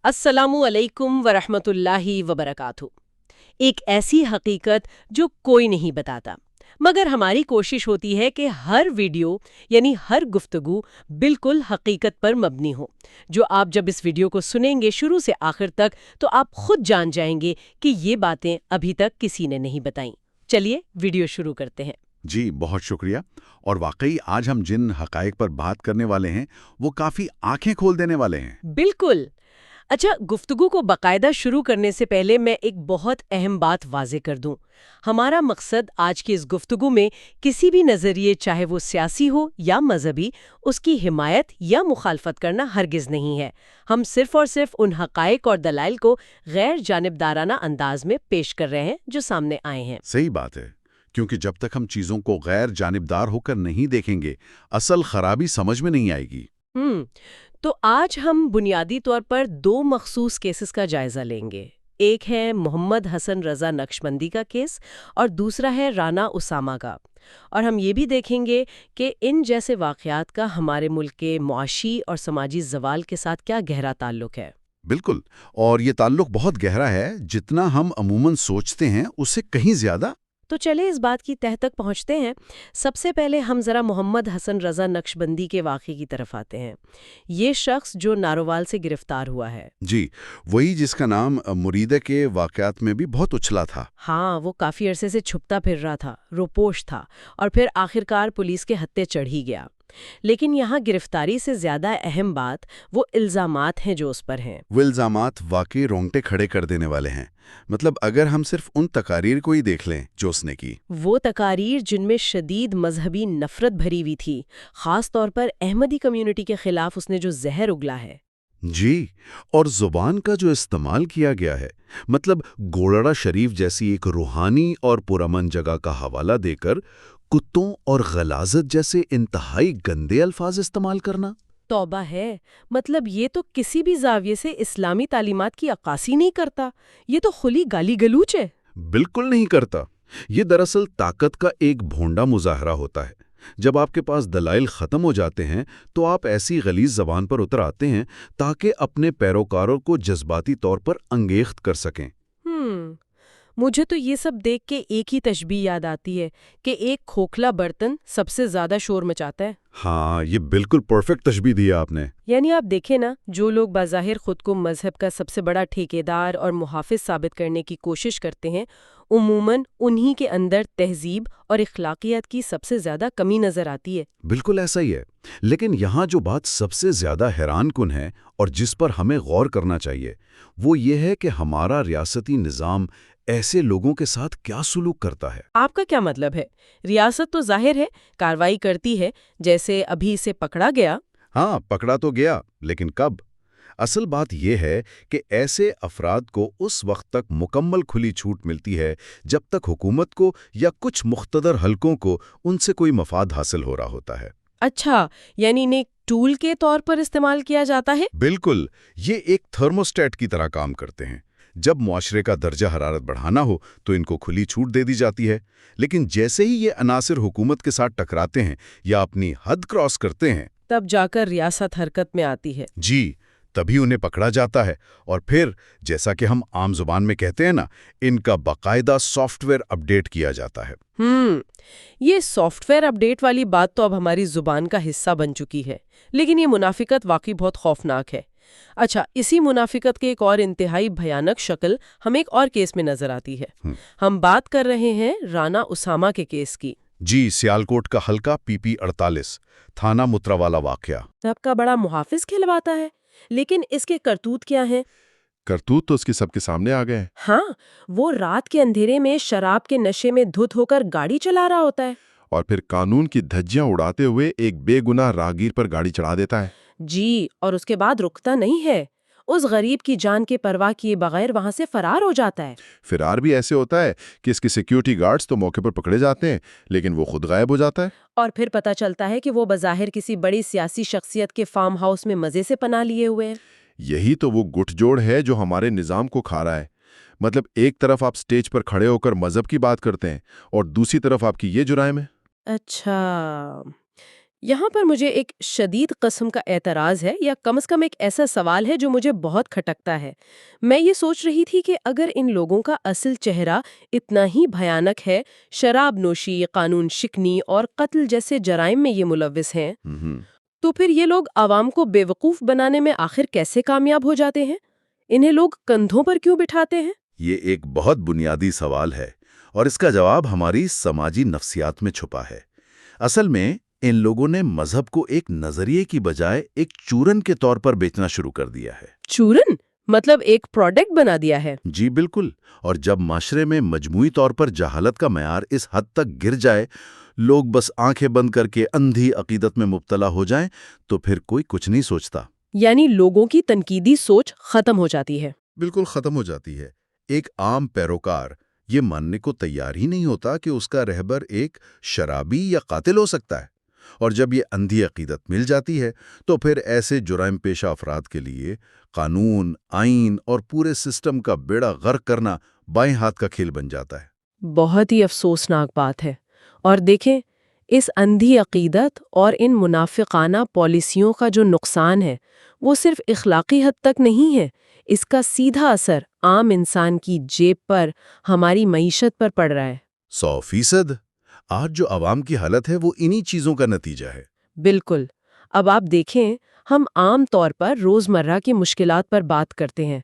अस्सलामु अलैकुम वरहमतुल्लाहि वबरकातुहू। एक ऐसी हकीकत जो कोई नहीं बताता, मगर हमारी कोशिश होती है कि हर वीडियो यानी हर गुफ्तगू बिल्कुल हकीकत पर मबनी हो, जो आप जब इस वीडियो को सुनेंगे शुरू से आखिर तक तो आप खुद जान जाएंगे कि ये बातें अभी तक किसी ने नहीं बताई। चलिए वीडियो शुरू करते हैं। जी बहुत शुक्रिया। और वाकई आज हम जिन हकाइक पर बात करने वाले हैं वो काफ़ी आंखें खोल देने वाले हैं। बिल्कुल। अच्छा, गुफ्तगू को बाकायदा शुरू करने से पहले मैं एक बहुत अहम बात वाजे कर दूं। हमारा मकसद आज की इस गुफ्तगू में किसी भी नज़रिए, चाहे वो सियासी हो या मजहबी, उसकी हिमायत या मुखालफत करना हरगिज़ नहीं है। हम सिर्फ और सिर्फ उन हकाइक और दलाइल को गैर जानिबदाराना अंदाज में पेश कर रहे हैं जो सामने आए हैं। सही बात है, क्योंकि जब तक हम चीज़ों को गैर जानिबदार होकर नहीं देखेंगे असल खराबी समझ में नहीं आएगी। तो आज हम बुनियादी तौर पर दो मखसूस केसेस का जायजा लेंगे। एक है मोहम्मद हसन रजा नक्शबंदी का केस और दूसरा है राना उसामा का। और हम ये भी देखेंगे कि इन जैसे वाक़यात का हमारे मुल्क के मुआशी और समाजी ज़वाल के साथ क्या गहरा ताल्लुक है। बिल्कुल, और ये ताल्लुक बहुत गहरा है, जितना हम अमूमन सोचते हैं उससे कहीं ज़्यादा। तो चले इस बात की तह तक पहुंचते हैं। सबसे पहले हम ज़रा मोहम्मद हसन रजा नक्शबंदी के वाक़े की तरफ आते हैं। ये शख्स जो नारोवाल से गिरफ्तार हुआ है। जी, वही जिसका नाम मुरीदे के वाक़यात में भी बहुत उछला था। हाँ, वो काफी अरसे से छुपता फिर रहा था, रोपोश था, और फिर आखिरकार पुलिस के हत्थे चढ़ ही गया। लेकिन यहाँ गिरफ्तारी से ज्यादा अहम बात वो इल्जामात हैं जो उस पर हैं। वो इल्जामात वाकई रोंगटे खड़े कर देने वाले हैं। मतलब अगर हम सिर्फ उन तकारीर को ही देख लें जो उसने की, वो तकारीर जिनमें शदीद मजहबी नफरत भरी हुई थी, खास तौर पर अहमदी कम्युनिटी के खिलाफ उसने जो जहर उगला है। जी, और जुबान का जो इस्तेमाल किया गया है, मतलब गोड़ड़ा शरीफ जैसी एक रूहानी और पुरअमन जगह का हवाला देकर कुत्तों और गलाजत जैसे इंतहाई गंदे अल्फाज इस्तेमाल करना। तौबा है, मतलब ये तो किसी भी जाविये से इस्लामी तालीमात की अक्कासी नहीं करता, ये तो खुली गाली गलूच है। बिल्कुल नहीं करता। ये दरअसल ताकत का एक भोंडा मुजाहरा होता है। जब आपके पास दलाइल ख़त्म हो जाते हैं तो आप ऐसी गलीज़ ज़बान पर उतर आते हैं ताकि अपने पैरोकारों को जज्बाती तौर पर अंगेख्त कर सकें। मुझे तो ये सब देख के एक ही तशबीह याद आती है कि एक खोखला बर्तन सबसे ज्यादा शोर मचाता है। हाँ, ये बिल्कुल परफेक्ट तशबीह दी है आपने। यानी आप देखें ना, जो लोग बाज़ाहिर खुद को मजहब का सबसे बड़ा ठेकेदार और मुहाफिज साबित करने की कोशिश करते हैं, उमूमन उन्हीं के अंदर तहजीब और इखलाकियत की सबसे ज्यादा कमी नजर आती है। बिल्कुल ऐसा ही है। लेकिन यहाँ जो बात सबसे ज्यादा हैरानकुन है और जिस पर हमें गौर करना चाहिए, वो ये है कि हमारा रियासती निज़ाम ऐसे लोगों के साथ क्या सुलूक करता है। आपका क्या मतलब है? रियासत तो जाहिर है कार्रवाई करती है, जैसे अभी इसे पकड़ा गया। हाँ, पकड़ा तो गया, लेकिन कब? असल बात यह है कि ऐसे अफराद को उस वक्त तक मुकम्मल खुली छूट मिलती है जब तक हुकूमत को या कुछ मुख्तदर हलकों को उनसे कोई मफाद हासिल हो रहा होता है। अच्छा, यानी इन्हें टूल के तौर पर इस्तेमाल किया जाता है? बिल्कुल, ये एक थर्मोस्टेट की तरह काम करते हैं। जब मुआशरे का दर्जा हरारत बढ़ाना हो तो इनको खुली छूट दे दी जाती है, लेकिन जैसे ही ये अनासिर हुकूमत के साथ टकराते हैं या अपनी हद क्रॉस करते हैं, तब जाकर रियासत हरकत में आती है। जी, तभी उन्हें पकड़ा जाता है। और फिर जैसा कि हम आम जुबान में कहते हैं ना, इनका बाकायदा सॉफ्टवेयर अपडेट किया जाता है। ये सॉफ्टवेयर अपडेट वाली बात तो अब हमारी जुबान का हिस्सा बन चुकी है, लेकिन ये मुनाफिकत वाकई बहुत खौफनाक है। अच्छा, इसी मुनाफिकत के एक और इंतहाई भयानक शक्ल हमें एक और केस में नजर आती है। हम बात कर रहे हैं राना उसामा के केस की। जी, सियालकोट का हल्का PP 48, थाना मुत्रावाला वाकया। सबका बड़ा मुहाफिज खिलवाता है, लेकिन इसके करतूत क्या हैं? करतूत तो उसके सबके सामने आ गए। हाँ, वो रात के अंधेरे में शराब के नशे में धुत होकर गाड़ी चला रहा होता है। और फिर कानून की धज्जियां उड़ाते हुए एक बेगुनाह राहगीर पर गाड़ी चढ़ा देता है। जी, और उसके बाद रुकता नहीं है, उस गरीब की जान के परवाह किए बगैर वहां से फरार हो जाता है। फिरार भी ऐसे होता है कि इसके सिक्योरिटी गार्ड्स तो मौके पर पकड़े जाते हैं, लेकिन वो खुद गायब हो जाता है। और फिर पता चलता है कि वो बज़ाहिर किसी बड़ी सियासी शख्सियत के फार्म हाउस में मजे से पनाह लिए हुए है। यही तो वो गुठजोड़ है जो हमारे निज़ाम को खा रहा है। मतलब एक तरफ आप स्टेज पर खड़े होकर मजहब की बात करते हैं और दूसरी तरफ आपकी ये जुराइम है। अच्छा, یہاں پر مجھے ایک شدید قسم کا اعتراض ہے، یا کم از کم ایک ایسا سوال ہے جو مجھے بہت کھٹکتا ہے۔ میں یہ سوچ رہی تھی کہ اگر ان لوگوں کا اصل چہرہ اتنا ہی بھیانک ہے، شراب نوشی، قانون شکنی اور قتل جیسے جرائم میں یہ ملوث ہیں، تو پھر یہ لوگ عوام کو بے وقوف بنانے میں آخر کیسے کامیاب ہو جاتے ہیں؟ انہیں لوگ کندھوں پر کیوں بٹھاتے ہیں؟ یہ ایک بہت بنیادی سوال ہے اور اس کا جواب ہماری سماجی نفسیات میں چھپا ہے۔ اصل میں ان لوگوں نے مذہب کو ایک نظریے کی بجائے ایک چورن کے طور پر بیچنا شروع کر دیا ہے۔ چورن؟ مطلب ایک پروڈکٹ بنا دیا ہے؟ جی بالکل، اور جب معاشرے میں مجموعی طور پر جہالت کا معیار اس حد تک گر جائے، لوگ بس آنکھیں بند کر کے اندھی عقیدت میں مبتلا ہو جائیں، تو پھر کوئی کچھ نہیں سوچتا۔ یعنی لوگوں کی تنقیدی سوچ ختم ہو جاتی ہے۔ بالکل ختم ہو جاتی ہے۔ ایک عام پیروکار یہ ماننے کو تیار ہی نہیں ہوتا کہ اس کا رہبر ایک شرابی یا قاتل ہو سکتا ہے، اور جب یہ اندھی عقیدت مل جاتی ہے تو پھر ایسے جرائم پیشہ افراد کے لیے قانون، آئین اور پورے سسٹم کا بیڑا غرق کرنا بائیں ہاتھ کا کھیل بن جاتا ہے۔ بہت ہی افسوسناک بات ہے۔ اور دیکھیں، اس اندھی عقیدت اور ان منافقانہ پالیسیوں کا جو نقصان ہے وہ صرف اخلاقی حد تک نہیں ہے، اس کا سیدھا اثر عام انسان کی جیب پر، ہماری معیشت پر پڑ رہا ہے۔ 100%۔ آج جو عوام کی حالت ہے وہ انہی چیزوں کا نتیجہ ہے۔ بالکل۔ اب آپ دیکھیں، ہم عام طور پر روزمرہ کی مشکلات پر بات کرتے ہیں۔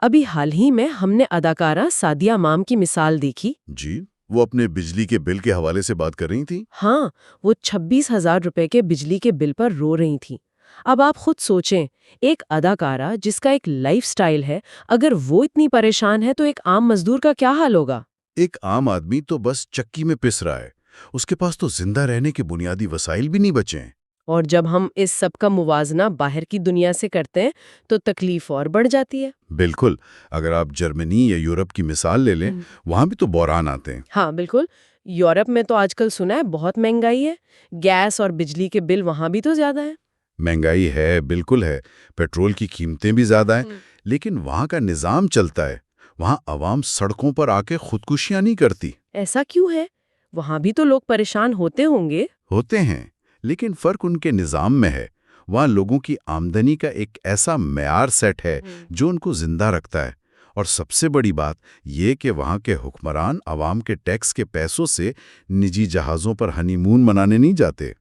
ابھی حال ہی میں ہم نے اداکارہ سعدیہ امام کی مثال دیکھی۔ جی، وہ اپنے بجلی کے بل کے حوالے سے بات کر رہی تھیں۔ ہاں، وہ 26,000 روپے کے بجلی کے بل پر رو رہی تھیں۔ اب آپ خود سوچیں، ایک اداکارہ جس کا ایک لائف سٹائل ہے، اگر وہ اتنی پریشان ہے تو ایک عام مزدور کا کیا حال ہوگا؟ ایک عام آدمی تو بس چکی میں پس رہا ہے، اس کے پاس تو زندہ رہنے کے بنیادی وسائل بھی نہیں بچے ہیں۔ اور جب ہم اس سب کا موازنہ باہر کی دنیا سے کرتے ہیں تو تکلیف اور بڑھ جاتی ہے۔ بالکل، اگر آپ جرمنی یا یورپ کی مثال لے لیں، وہاں بھی تو بحران آتے ہیں۔ ہاں بالکل، یورپ میں تو آج کل سنا ہے بہت مہنگائی ہے، گیس اور بجلی کے بل وہاں بھی تو زیادہ ہیں۔ مہنگائی ہے، بالکل ہے، پیٹرول کی قیمتیں بھی زیادہ ہیں، لیکن وہاں کا نظام چلتا ہے۔ وہاں عوام سڑکوں پر آ کے خودکشیاں نہیں کرتی۔ ایسا کیوں ہے؟ وہاں بھی تو لوگ پریشان ہوتے ہوں گے۔ ہوتے ہیں، لیکن فرق ان کے نظام میں ہے۔ وہاں لوگوں کی آمدنی کا ایک ایسا معیار سیٹ ہے جو ان کو زندہ رکھتا ہے، اور سب سے بڑی بات یہ کہ وہاں کے حکمران عوام کے ٹیکس کے پیسوں سے نجی جہازوں پر ہنی مون منانے نہیں جاتے۔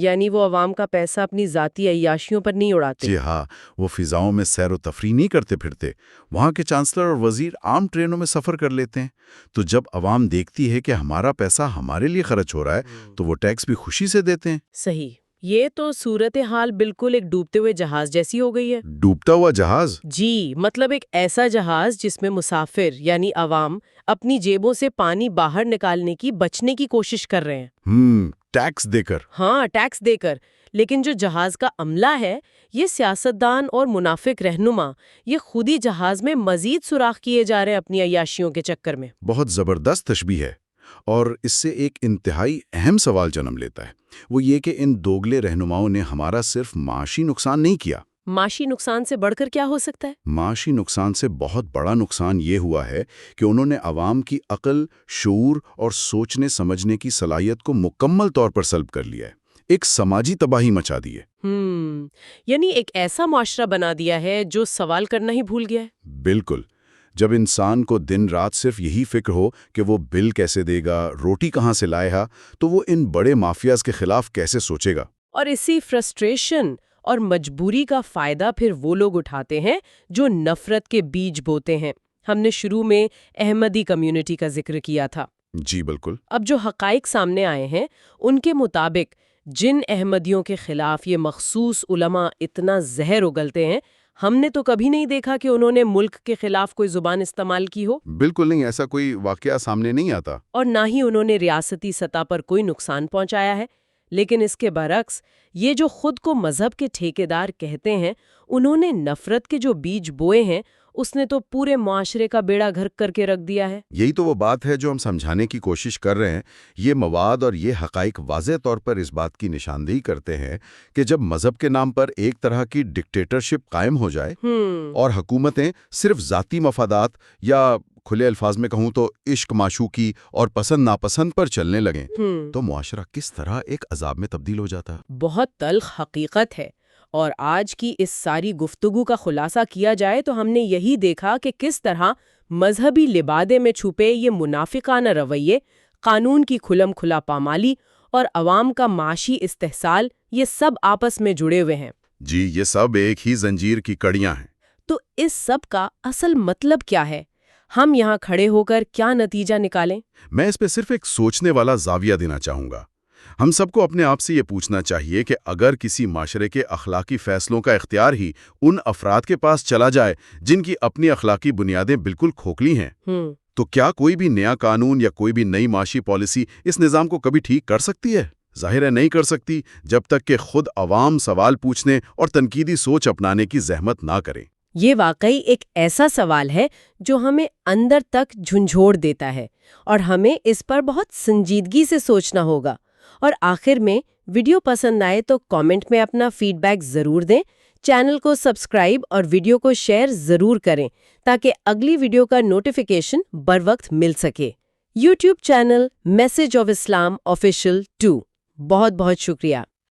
یعنی وہ عوام کا پیسہ اپنی ذاتی عیاشیوں پر نہیں اڑاتے۔ جی ہاں، وہ فضاؤں میں سیر و تفریح نہیں کرتے پھرتے۔ وہاں کے چانسلر اور وزیر عام ٹرینوں میں سفر کر لیتے ہیں، تو جب عوام دیکھتی ہے کہ ہمارا پیسہ ہمارے لیے خرچ ہو رہا ہے تو وہ ٹیکس بھی خوشی سے دیتے ہیں۔ صحیح، یہ تو صورتحال بالکل ایک ڈوبتے ہوئے جہاز جیسی ہو گئی ہے۔ ڈوبتا ہوا جہاز؟ جی، مطلب ایک ایسا جہاز جس میں مسافر یعنی عوام اپنی جیبوں سے پانی باہر نکالنے کی بچنے کی کوشش کر رہے ہیں۔ ٹیکس دے کر۔ ہاں، ٹیکس دے کر، لیکن جو جہاز کا عملہ ہے، یہ سیاستدان اور منافق رہنما، یہ خود ہی جہاز میں مزید سوراخ کیے جا رہے ہیں اپنی عیاشیوں کے چکر میں۔ بہت زبردست تشبیہ ہے، اور اس سے ایک انتہائی اہم سوال جنم لیتا ہے، وہ یہ کہ ان دوگلے رہنماؤں نے ہمارا صرف معاشی نقصان نہیں کیا۔ معاشی نقصان سے بڑھ کر کیا ہو سکتا ہے؟ معاشی نقصان سے بہت بڑا نقصان یہ ہوا ہے کہ انہوں نے عوام کی عقل، شعور اور سوچنے سمجھنے کی صلاحیت کو مکمل طور پر سلب کر لیا ہے، ایک سماجی تباہی مچا دی ہے۔ یعنی ایک ایسا معاشرہ بنا دیا ہے جو سوال کرنا ہی بھول گیا ہے۔ بالکل، جب انسان کو دن رات صرف یہی فکر ہو کہ وہ بل کیسے دے گا، روٹی کہاں سے لائے گا، تو وہ ان بڑے مافیاز کے خلاف کیسے سوچے گا؟ اور اسی فرسٹریشن اور مجبوری کا فائدہ پھر وہ لوگ اٹھاتے ہیں جو نفرت کے بیج بوتے ہیں۔ ہم نے شروع میں احمدی کمیونٹی کا ذکر کیا تھا۔ جی بالکل۔ اب جو حقائق سامنے آئے ہیں ان کے مطابق جن احمدیوں کے خلاف یہ مخصوص علماء اتنا زہر اگلتے ہیں، ہم نے تو کبھی نہیں دیکھا کہ انہوں نے ملک کے خلاف کوئی زبان استعمال کی ہو۔ بالکل نہیں، ایسا کوئی واقعہ سامنے نہیں آتا۔ اور نہ ہی انہوں نے ریاستی سطح پر کوئی نقصان پہنچایا ہے۔ لیکن اس کے برعکس یہ جو خود کو مذہب کے ٹھیکیدار کہتے ہیں، انہوں نے نفرت کے جو بیج بوئے ہیں اس نے تو پورے معاشرے کا بیڑا غرق کر کے رکھ دیا ہے۔ یہی تو وہ بات ہے جو ہم سمجھانے کی کوشش کر رہے ہیں۔ یہ مواد اور یہ حقائق واضح طور پر اس بات کی نشاندہی کرتے ہیں کہ جب مذہب کے نام پر ایک طرح کی ڈکٹیٹرشپ قائم ہو جائے اور حکومتیں صرف ذاتی مفادات یا खुले अल्फाज में कहूँ तो इश्क माशूकी और पसंद नापसंद पर चलने लगें तो मुआशरा किस तरह एक अजाब में तब्दील हो जाता है। बहुत तल्ख हकीकत है। और आज की इस सारी गुफ्तगू का खुलासा किया जाए तो हमने यही देखा कि किस तरह मजहबी लिबादे में छुपे ये मुनाफिकाना रवैये, कानून की खुलम खुला पामाली और अवाम का माशी इस्तेहसाल, ये सब आपस में जुड़े हुए हैं। जी, ये सब एक ही जंजीर की कड़ियां हैं। तो इस सब का असल मतलब क्या है? हम यहाँ खड़े होकर क्या नतीजा निकालें? मैं इस पे सिर्फ एक सोचने वाला जाविया देना चाहूंगा। हम सबको अपने आप से ये पूछना चाहिए कि अगर किसी माशरे के अखलाकी फैसलों का इख्तियार ही उन अफराद के पास चला जाए जिनकी अपनी अखलाकी बुनियादें बिल्कुल खोखली हैं, तो क्या कोई भी नया कानून या कोई भी नई माशी पॉलिसी इस निज़ाम को कभी ठीक कर सकती है? ज़ाहिर है नहीं कर सकती, जब तक कि खुद अवाम सवाल पूछने और तनकीदी सोच अपनाने की जहमत ना करें। ये वाकई एक ऐसा सवाल है जो हमें अंदर तक झुंझोड़ देता है और हमें इस पर बहुत संजीदगी से सोचना होगा। और आखिर में वीडियो पसंद आए तो कमेंट में अपना फीडबैक ज़रूर दें, चैनल को सब्सक्राइब और वीडियो को शेयर ज़रूर करें ताकि अगली वीडियो का नोटिफिकेशन बर वक्त मिल सके। YouTube channel message of Islam official 2, बहुत बहुत शुक्रिया।